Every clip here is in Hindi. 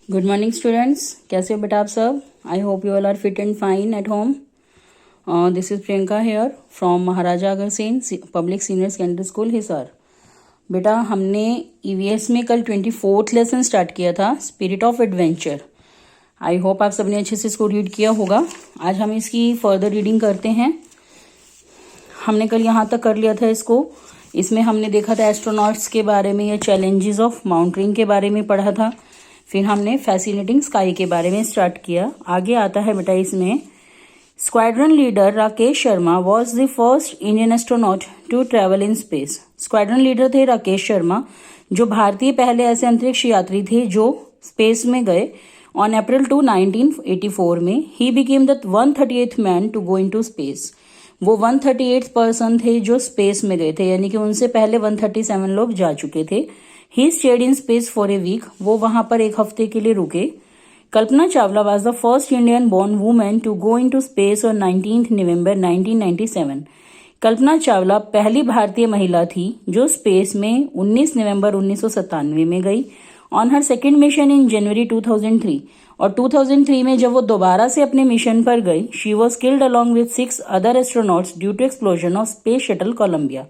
गुड मॉर्निंग स्टूडेंट्स, कैसे हो बेटा आप सब। I hope you all are fit and fine at home. This is Priyanka here from Maharaja Agrasen public senior secondary school Hisar. बेटा हमने ईवीएस में कल 24th लेसन स्टार्ट किया था, spirit of adventure. I hope आप सबने अच्छे से इसको रीड किया होगा। आज हम इसकी फर्दर रीडिंग करते हैं। हमने कल यहाँ तक कर लिया था इसको। इसमें हमने देखा था एस्ट्रोनॉट्स के बारे में या चैलेंजेस ऑफ माउंटेनिंग के बारे में पढ़ा था। फिर हमने फैसिनेटिंग स्काई के बारे में स्टार्ट किया। आगे आता है बेटा इसमें, squadron leader Rakesh Sharma was the first Indian astronaut to travel in space. Squadron leader थे राकेश शर्मा, जो भारतीय पहले ऐसे अंतरिक्ष यात्री थे जो स्पेस में गए। ऑन April 2, 1984 में ही became the 138th man to go into space. वो 138th पर्सन थे जो स्पेस में गए थे, यानी कि उनसे पहले 137 लोग जा चुके थे। He stayed in space for a week, वो वहां पर एक हफ्ते के लिए रुके। Kalpana Chawla was the first Indian born women to go into space on 19 November 1997। Kalpana Chawla पहली भारतीय महिला थी जो स्पेस में 19 नवंबर 1997 में गई। On her second mission in जनवरी 2003, और 2003 में जब वो दोबारा से अपने मिशन पर गई, she was killed along with 6 other astronauts due to explosion of space shuttle Columbia.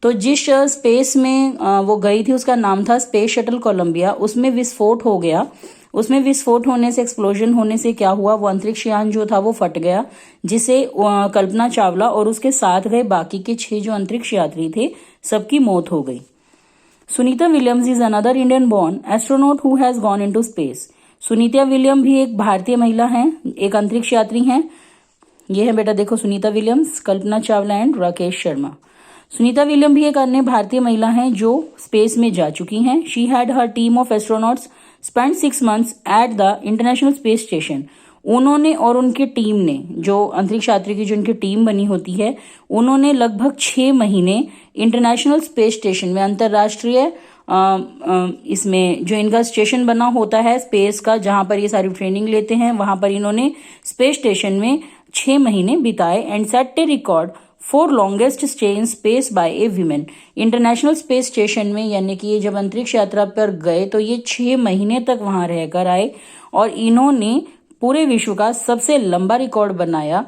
तो जिस स्पेस में वो गई थी उसका नाम था स्पेस शटल कोलंबिया। उसमें विस्फोट हो गया। उसमें विस्फोट होने से, एक्सप्लोजन होने से क्या हुआ, वो अंतरिक्ष यान जो था वो फट गया, जिसे कल्पना चावला और उसके साथ गए बाकी के 6 जो अंतरिक्ष यात्री थे सबकी मौत हो गई। Sunita Williams is another Indian born astronaut who has gone into space. Sunita William भी एक भारतीय महिला हैं, एक अंतरिक्ष यात्री हैं। ये है बेटा देखो, Sunita Williams, Kalpana Chawla and Rakesh Sharma. Sunita William भी एक अन्य भारतीय महिला हैं जो स्पेस में जा चुकी हैं। She had her team of astronauts spend 6 months at the international space station. उन्होंने और उनकी टीम ने, जो अंतरिक्ष यात्री की जो उनकी टीम बनी होती है, उन्होंने लगभग 6 महीने इंटरनेशनल स्पेस स्टेशन में, अंतर्राष्ट्रीय इसमें जो इनका स्टेशन बना होता है स्पेस का, जहां पर ये सारी ट्रेनिंग लेते हैं, वहां पर इन्होंने स्पेस स्टेशन में 6 महीने बिताए। And set a record for longest stay in space by a women. International space station में, यानी कि ये जब अंतरिक्ष यात्रा पर गए तो ये 6 महीने तक वहां रहकर आए, और इन्होंने पूरे विश्व का सबसे लंबा रिकॉर्ड बनाया।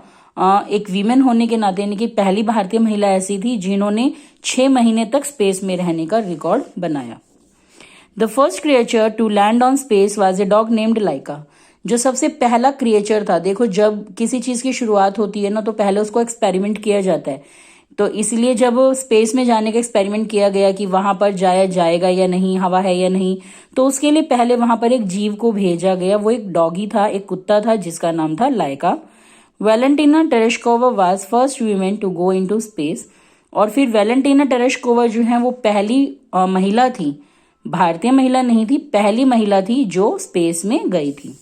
एक वीमेन होने के नाते, यानी कि पहली भारतीय महिला ऐसी थी जिन्होंने 6 महीने तक स्पेस में रहने का रिकॉर्ड बनाया। The first creature to land on space was a dog named Laika. जो सबसे पहला क्रिएचर था, देखो जब किसी चीज की शुरुआत होती है ना, तो पहले उसको एक्सपेरिमेंट किया जाता है। तो इसलिए जब स्पेस में जाने का एक्सपेरिमेंट किया गया कि वहां पर जाया जाएगा या नहीं, हवा है या नहीं, तो उसके लिए पहले वहां पर एक जीव को भेजा गया। वो एक डॉगी था, एक कुत्ता था जिसका नाम था Laika. Valentina Tereshkova was first women to go into space. और फिर वैलेंटिना टेरेश्कोवा जो है वो पहली महिला थी, भारतीय महिला नहीं थी, पहली महिला थी जो स्पेस में गई थी।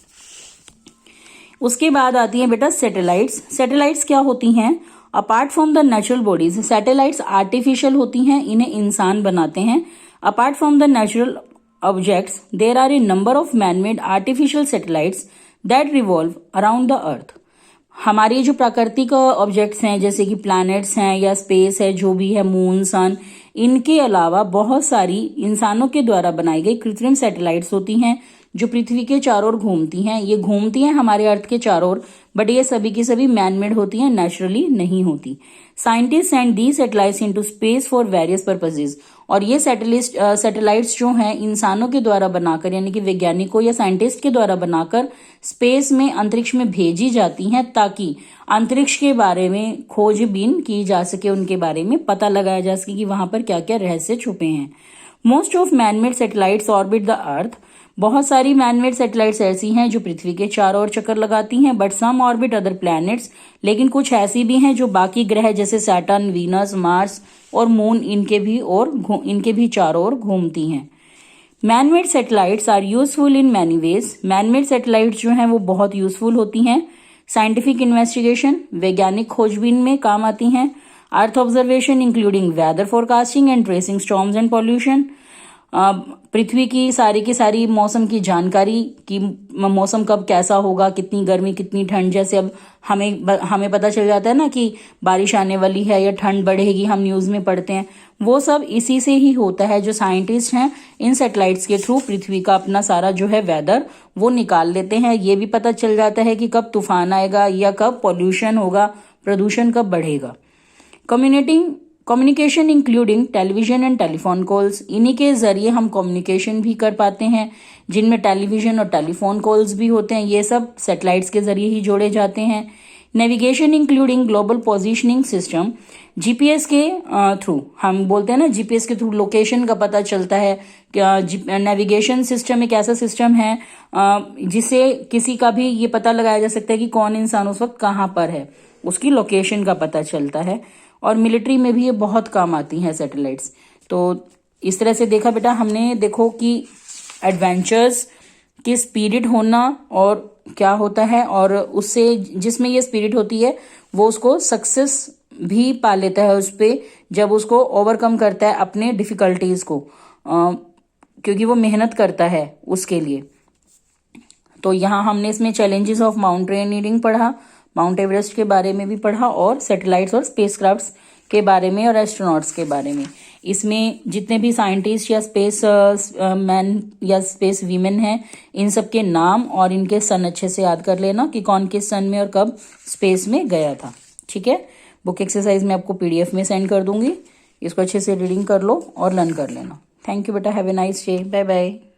उसके बाद आती है बेटा सैटेलाइट्स। सैटेलाइट्स क्या होती हैं? Apart from the natural bodies, satellites artificial होती हैं, इन्हें इंसान बनाते हैं। Apart from the natural objects there are a number of manmade artificial satellites that revolve around the earth. हमारी जो प्राकृतिक ऑब्जेक्ट्स हैं, जैसे कि प्लैनेट्स हैं या स्पेस है, जो भी है, मून, सन, इनके अलावा बहुत सारी इंसानों के द्वारा बनाई गई कृत्रिम सैटेलाइट्स होती हैं जो पृथ्वी के चारों ओर घूमती हैं। ये घूमती हैं हमारे अर्थ के चारों ओर, बट ये सभी की सभी मैनमेड होती हैं, नेचुरली नहीं होती। Scientist send the satellites into space for various purposes. और ये सैटेलाइट्स जो हैं इंसानों के द्वारा बनाकर, यानी कि वैज्ञानिकों या साइंटिस्ट के द्वारा बनाकर स्पेस में, अंतरिक्ष में भेजी जाती हैं, ताकि अंतरिक्ष के बारे में खोजबीन की जा सके, उनके बारे में पता लगाया जा सके कि वहां पर क्या क्या रहस्य छुपे हैं। Most of manmade satellites orbit the earth. बहुत सारी मैनमेड सैटेलाइट्स ऐसी हैं जो पृथ्वी के चारों ओर चक्कर लगाती हैं, but some orbit other planets. लेकिन कुछ ऐसी भी हैं जो बाकी ग्रह जैसे सैटर्न, वीनस, मार्स और मून, इनके भी चारों ओर घूमती हैं। Manmade satellites are useful in many ways. Manmade satellites जो हैं वो बहुत यूजफुल होती हैं। साइंटिफिक इन्वेस्टिगेशन, वैज्ञानिक खोजबीन में काम आती हैं। Earth observation including weather forecasting and tracing storms and pollution. पृथ्वी की सारी मौसम की जानकारी कि मौसम कब कैसा होगा, कितनी गर्मी कितनी ठंड, जैसे अब हमें पता चल जाता है ना कि बारिश आने वाली है या ठंड बढ़ेगी, हम न्यूज़ में पढ़ते हैं, वो सब इसी से ही होता है। जो साइंटिस्ट हैं इन सैटेलाइट्स के थ्रू पृथ्वी का अपना सारा जो है वेदर वो निकाल लेते हैं। ये भी पता चल जाता है कि कब तूफान आएगा या कब पॉल्यूशन होगा, प्रदूषण कब बढ़ेगा। Communication including television and telephone calls, इन्हीं के जरिए हम कम्युनिकेशन भी कर पाते हैं, जिनमें टेलीविजन और टेलीफोन कॉल्स भी होते हैं, ये सब सैटेलाइट्स के जरिए ही जोड़े जाते हैं। Navigation including global positioning system, GPS के थ्रू, हम बोलते हैं ना जीपीएस के थ्रू लोकेशन का पता चलता है। नेविगेशन सिस्टम एक ऐसा सिस्टम है जिससे किसी का भी ये पता लगाया जा सकता है कि कौन इंसान उस वक्त कहाँ पर है, उसकी लोकेशन का पता चलता है। और मिलिट्री में भी ये बहुत काम आती हैं सैटेलाइट्स। तो इस तरह से देखा बेटा हमने, देखो कि एडवेंचर्स की स्पिरिट होना और क्या होता है, और उससे जिसमें ये स्पिरिट होती है वो उसको सक्सेस भी पा लेता है उस पे, जब उसको ओवरकम करता है अपने डिफिकल्टीज को, क्योंकि वो मेहनत करता है उसके लिए। तो यहाँ हमने इसमें चैलेंजेस ऑफ माउंटेनियरिंग पढ़ा, माउंट एवरेस्ट के बारे में भी पढ़ा, और सैटेलाइट्स और स्पेसक्राफ्ट्स के बारे में और एस्ट्रोनॉट्स के बारे में। इसमें जितने भी साइंटिस्ट या स्पेस मैन या स्पेस वीमेन हैं, इन सब के नाम और इनके सन अच्छे से याद कर लेना कि कौन किस सन में और कब स्पेस में गया था। ठीक है, बुक एक्सरसाइज मैं आपको पीडीएफ में सेंड कर दूंगी, इसको अच्छे से रीडिंग कर लो और लर्न कर लेना। थैंक यू बेटा, have a nice day, bye bye.